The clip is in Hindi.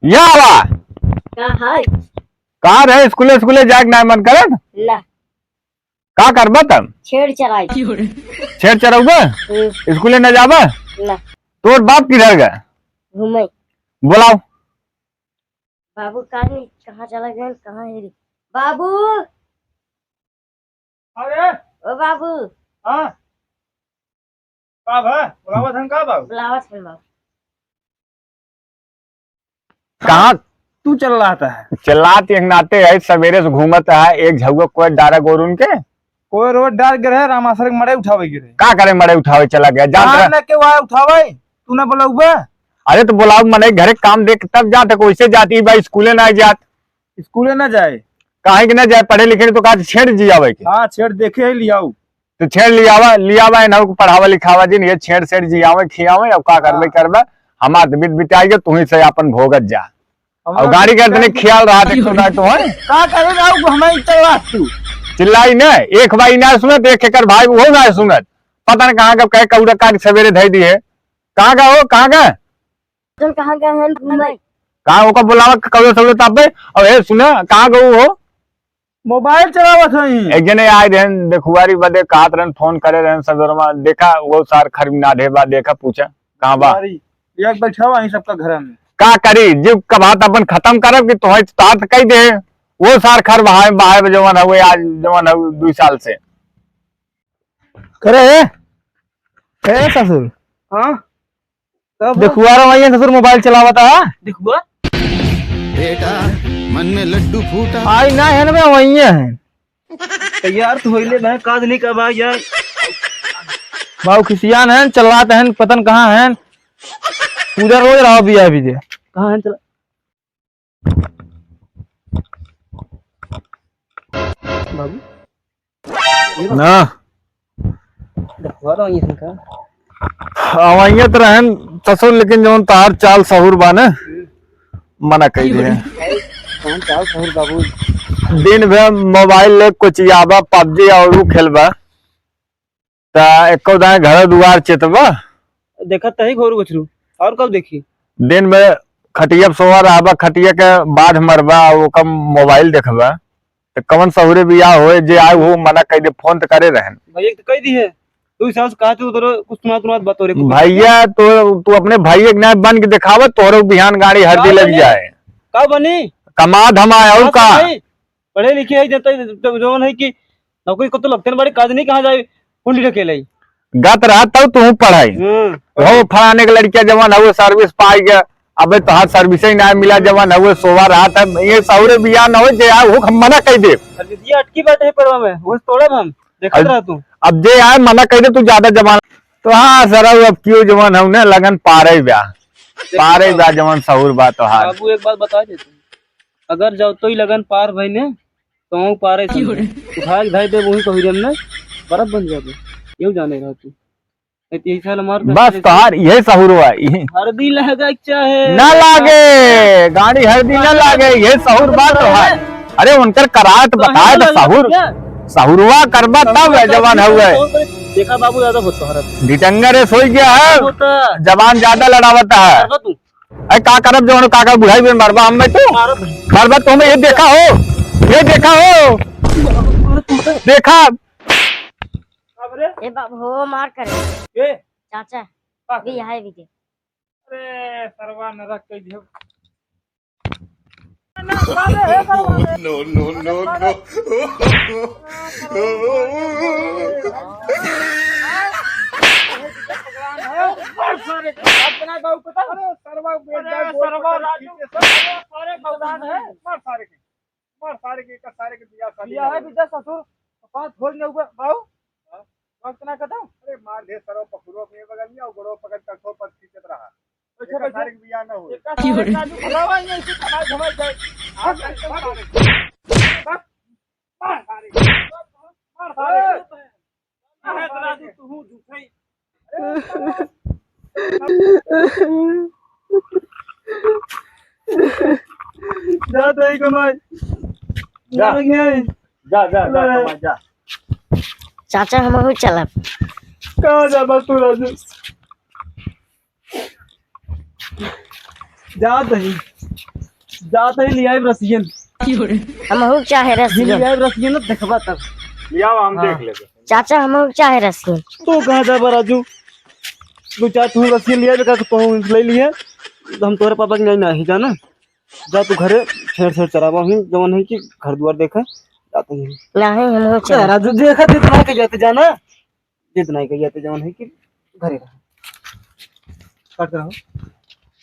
यावा कहाँ रहे स्कूले स्कूले जाके ना मन करत ला का करबा तब छेड़ चराई छेड़ चरौबा स्कूले न जाबा ला तोर बाप किधर गए घूमे बुलाओ बाबू कहाँ चला गया कहाँ है रे बाबू अरे ओ बाबू हाँ का भा बुलावा थन का बाबू बुलावा छन बाबू कहाँ तू चल रहा था चिल्लात एक नाते है सवेरे से घूमत है एक झगो कोई डारा गोरुन के कोई रोड डाल गिरे रामासर के मड़े उठावे गिरे का करे मड़े उठावे चला गया जान ना के वाय उठावे तू ना बुलाऊबा अरे तो बुलाओ मने घरे काम देख तब जाते वैसे जाती भाई स्कूले ना जात स्कूले ना जाए काहे कि ना जाए पढ़े लिखे तो कहा छेड़ जी आवे के हाँ छेड़ देखे ही लियाऊ तो छेड़ लियावा ना पढ़ावा लिखावा दिन ये छेड़ छेड़ जी आवे खियावे अब का करबे करबे हमार बीत बिताई तू ही से अपन भोगत जा और गाड़ी के तने ख्याल रहा देखो ना तो है का करे ना हमें चला तू चिल्लाई ना एक भाई ना सुनत एक एकर भाई वो ना सुनत पता न कहां का कह कौड़ा काट सवेरे धई दिए कहां का हो कहां का तुम कहाँ गए हैं घूमे कहां ओका बुलावा कौड़े सवेरे तापे और ए सुना कहां गऊ हो मोबाइल चलावत हई एक जने आए रहन देखुआरी बदे कहत रहन फोन करे रहन सवेरमा देखा वो सार खरीना ढेबा देखा पूछा कहां बा एक बैठा वहीं सबका घर में का करी जब कबात अपन खत्म करब कि तोहे तात कह दे वो सार खर बहाए बहाए जवान हुए आज जवान हुए 2 साल से करे ए ससुर हाँ देखुआ रहा वहीं ससुर मोबाइल चलावता है देखुआ बेटा मन में लड्डू फूटा आई ना है ना वहीं है यार तू होइले मैं काज नहीं कर भाई यार बाबू खिसियान है चलाते हैं पतन कहाँ है उधर रोज रहो भी है दे कहाँ है चला बाबू ना देखवा रहा हूँ इनका अवैयत रहन ससुर लेकिन जवन तार चाल सहूर बाने मना कही दे कौन चाल सहूर बाबू दिन भर मोबाइल ले कोचियाबा पबजी और खेलबा ता एको दाए घर दुआर चेतबा देखा तही घोरू गछरू और कब देखी दिन में खटिया सोवा रहबा खटिया के बाढ़ मरबा वो कम मोबाइल देखबा तो कवन सहुरे बियाह होए जे आए वो मना कह दे फोन तो करे रहन भैया तो कह दी है तू सास कहा तू तो कुछ तुम्हारा बात हो रही भैया तो तू अपने भैया के नाय बन के दिखावत तोरो बिहान गाड़ी हड्डी लग जाए का बनी कमा धमाए और का पढ़े लिखे है जनता जोन है कि नौकरी को तो लगते बड़े काज नहीं कहाँ जाए कुंडी ढकेले गत रहा तब तू पढ़ाई हो फलाने के लड़किया जवान हुए सर्विस पाई गया अबे तो हाथ सर्विस ही ना मिला जवान हुए सोवा रहा था ये सहुरे बियाह न हो जे वो मना कह दे ये अटकी बात है परवा में वो तोड़ा हम देखा रहा तू अब जे आए मना कह दे तू ज्यादा जवान तो हाँ सर अब क्यों जवान हूं ने लगन पारे ब्याह जवान सहूर बात तो हार बाबू एक बात बता दे तू अगर जाओ तो ही लगन पार भाई ने तो पारे उठा भाई दे वही कही हमने बर्फ बन जाते यू जाने रहा तू बस तोहार यही सहूर हुआ हरदी लगा चाहे न लागे गाड़ी हरदी न लागे ये सहूर बात तोहार अरे उनकर करात बताए तो सहूर सहुरवा करबा तब जवान हुए देखा बाबू ज्यादा होता है डिटंगर सोई गया है जवान ज्यादा लड़ावता है अरे का करब जवान काका बुढ़ाई में मरबा हम में तू मरबा तुम ये देखा हो देखा ए बाबू हो मार करे ए चाचा भी है भी दे अरे सरवा नरक कह दियो नो नो नो नो अरे मार दे सरो पकड़ो अपने बगल में और गोड़ो पकड़ कर ठो पर खींचत रहा तो सारे के बियाह न हो भलावा ये ऐसे कमाई धमाई जाए मार सारे तू झूठई जा दई कमाई जा जा जा कमाई जा चाचा हम चलब कहाँ जा बस तू राजू जात ही लिया रसियन हम हो चाहे रसियन लिया रसियन ना देखबा तब लिया हम देख लेंगे। चाचा हम हो चाहे रसियन तो कहाँ जा राजू तू चाह तू रसियन लिया का तो ले लिए हम तोरे पापा के नहीं नहीं जाना जा तू घरे छेड़ चरावा ही जवन है कि घर द्वार देखा जाते हैं नहीं हम हो चाहे राजू देखा जितना के जाते जाना जितना के जाते जवन है कि घरे रहा काट रहा